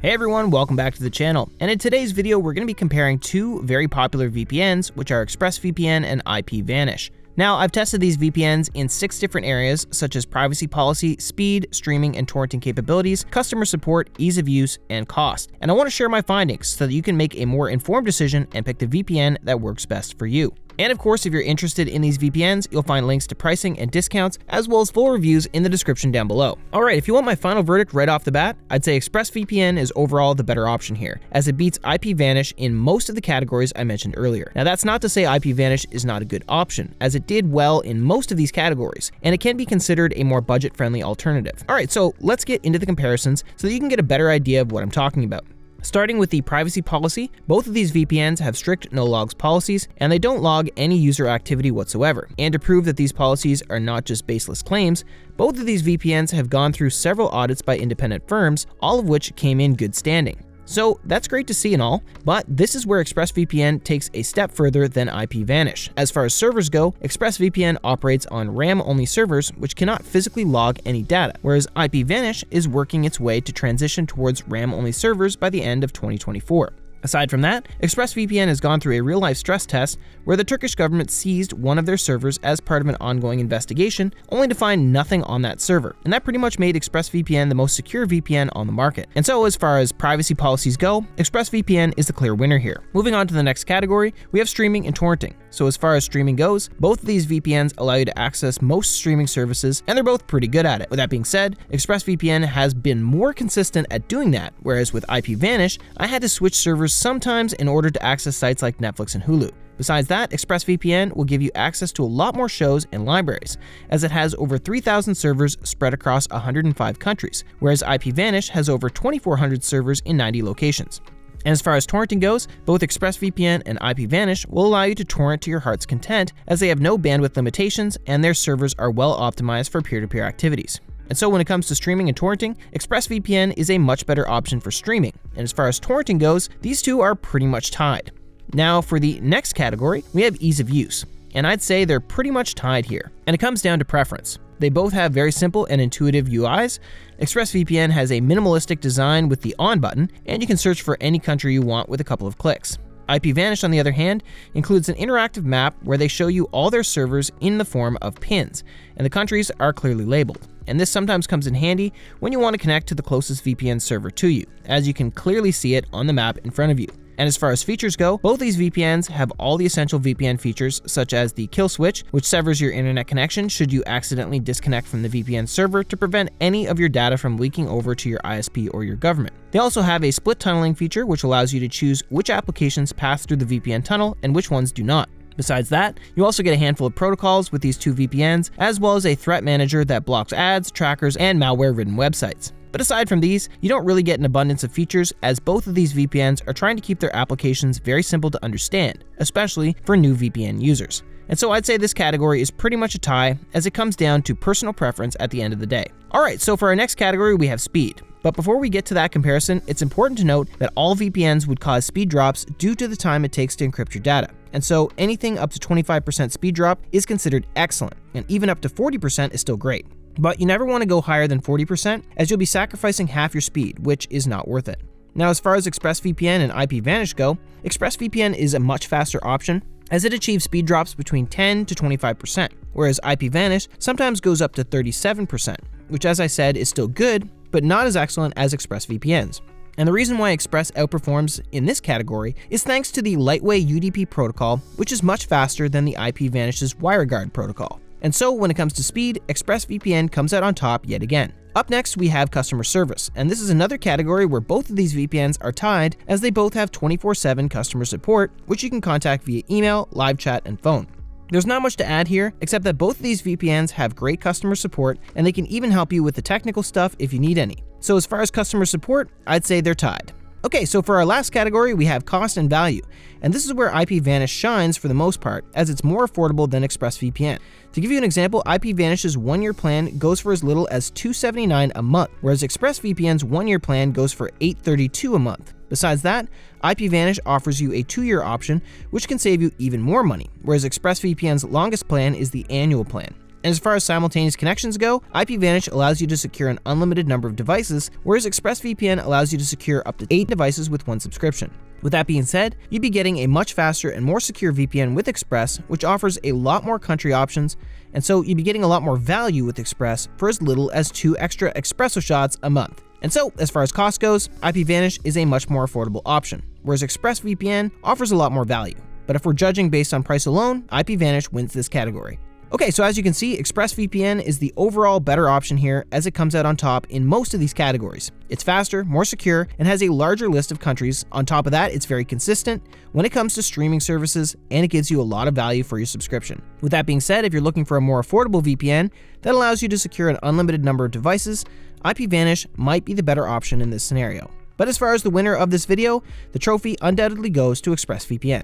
Hey everyone, welcome back to the channel, and in today's video we're going to be comparing two very popular VPNs, which are ExpressVPN and IPVanish. Now, I've tested these VPNs in 6 different areas, such as privacy policy, speed, streaming and torrenting capabilities, customer support, ease of use, and cost. And I want to share my findings so that you can make a more informed decision and pick the VPN that works best for you. And of course, if you're interested in these VPNs, you'll find links to pricing and discounts, as well as full reviews in the description down below. Alright, if you want my final verdict right off the bat, I'd say ExpressVPN is overall the better option here, as it beats IPVanish in most of the categories I mentioned earlier. Now, that's not to say IPVanish is not a good option, as it did well in most of these categories, and it can be considered a more budget-friendly alternative. Alright, so let's get into the comparisons so that you can get a better idea of what I'm talking about. Starting with the privacy policy, both of these VPNs have strict no logs policies, and they don't log any user activity whatsoever. And to prove that these policies are not just baseless claims, both of these VPNs have gone through several audits by independent firms, all of which came in good standing. So that's great to see and all, but this is where ExpressVPN takes a step further than IPVanish. As far as servers go, ExpressVPN operates on RAM-only servers which cannot physically log any data, whereas IPVanish is working its way to transition towards RAM-only servers by the end of 2024. Aside from that, ExpressVPN has gone through a real-life stress test where the Turkish government seized one of their servers as part of an ongoing investigation, only to find nothing on that server. And that pretty much made ExpressVPN the most secure VPN on the market. And so as far as privacy policies go, ExpressVPN is the clear winner here. Moving on to the next category, we have streaming and torrenting. So as far as streaming goes, both of these VPNs allow you to access most streaming services, and they're both pretty good at it. With that being said, ExpressVPN has been more consistent at doing that, whereas with IPVanish, I had to switch servers sometimes in order to access sites like Netflix and Hulu. Besides that, ExpressVPN will give you access to a lot more shows and libraries, as it has over 3,000 servers spread across 105 countries, whereas IPVanish has over 2,400 servers in 90 locations. And as far as torrenting goes, both ExpressVPN and IPVanish will allow you to torrent to your heart's content, as they have no bandwidth limitations and their servers are well optimized for peer-to-peer activities. And so when it comes to streaming and torrenting, ExpressVPN is a much better option for streaming. And as far as torrenting goes, these two are pretty much tied. Now for the next category, we have ease of use. And I'd say they're pretty much tied here. And it comes down to preference. They both have very simple and intuitive UIs. ExpressVPN has a minimalistic design with the on button, and you can search for any country you want with a couple of clicks. IPVanish, on the other hand, includes an interactive map where they show you all their servers in the form of pins, and the countries are clearly labeled. And this sometimes comes in handy when you want to connect to the closest VPN server to you, as you can clearly see it on the map in front of you. And as far as features go, both these VPNs have all the essential VPN features, such as the kill switch, which severs your internet connection should you accidentally disconnect from the VPN server to prevent any of your data from leaking over to your ISP or your government. They also have a split tunneling feature, which allows you to choose which applications pass through the VPN tunnel and which ones do not. Besides that, you also get a handful of protocols with these two VPNs, as well as a threat manager that blocks ads, trackers, and malware-ridden websites. But aside from these, you don't really get an abundance of features, as both of these VPNs are trying to keep their applications very simple to understand, especially for new VPN users. And so I'd say this category is pretty much a tie, as it comes down to personal preference at the end of the day. Alright, so for our next category we have speed. But before we get to that comparison, it's important to note that all VPNs would cause speed drops due to the time it takes to encrypt your data. And so anything up to 25% speed drop is considered excellent, and even up to 40% is still great. But you never want to go higher than 40%, as you'll be sacrificing half your speed, which is not worth it. Now, as far as ExpressVPN and IPVanish go, ExpressVPN is a much faster option, as it achieves speed drops between 10 to 25%, whereas IPVanish sometimes goes up to 37%, which, as I said, is still good, but not as excellent as ExpressVPN's. And the reason why Express outperforms in this category is thanks to the lightweight UDP protocol, which is much faster than the IPVanish's WireGuard protocol. And so when it comes to speed, ExpressVPN comes out on top yet again. Up next, we have customer service, and this is another category where both of these VPNs are tied, as they both have 24/7 customer support, which you can contact via email, live chat, and phone. There's not much to add here, except that both of these VPNs have great customer support, and they can even help you with the technical stuff if you need any. So as far as customer support, I'd say they're tied. Okay, so for our last category, we have cost and value, and this is where IPVanish shines for the most part, as it's more affordable than ExpressVPN. To give you an example, IPVanish's 1-year plan goes for as little as $279 a month, whereas ExpressVPN's 1-year plan goes for $832 a month. Besides that, IPVanish offers you a 2-year option, which can save you even more money, whereas ExpressVPN's longest plan is the annual plan. And as far as simultaneous connections go, IPVanish allows you to secure an unlimited number of devices, whereas ExpressVPN allows you to secure up to 8 devices with one subscription. With that being said, you'd be getting a much faster and more secure VPN with Express, which offers a lot more country options, and so you'd be getting a lot more value with Express for as little as 2 extra espresso shots a month. And so, as far as cost goes, IPVanish is a much more affordable option, whereas ExpressVPN offers a lot more value. But if we're judging based on price alone, IPVanish wins this category. Okay, so as you can see, ExpressVPN is the overall better option here as it comes out on top in most of these categories. It's faster, more secure, and has a larger list of countries. On top of that, it's very consistent when it comes to streaming services, and it gives you a lot of value for your subscription. With that being said, if you're looking for a more affordable VPN that allows you to secure an unlimited number of devices, IPVanish might be the better option in this scenario. But as far as the winner of this video, the trophy undoubtedly goes to ExpressVPN.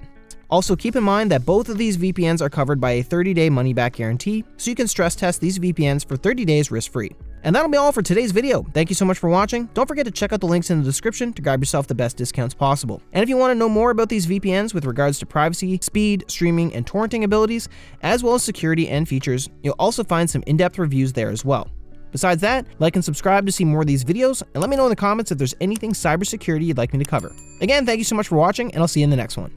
Also, keep in mind that both of these VPNs are covered by a 30-day money-back guarantee, so you can stress test these VPNs for 30 days risk-free. And that'll be all for today's video. Thank you so much for watching. Don't forget to check out the links in the description to grab yourself the best discounts possible. And if you want to know more about these VPNs with regards to privacy, speed, streaming, and torrenting abilities, as well as security and features, you'll also find some in-depth reviews there as well. Besides that, like and subscribe to see more of these videos, and let me know in the comments if there's anything cybersecurity you'd like me to cover. Again, thank you so much for watching, and I'll see you in the next one.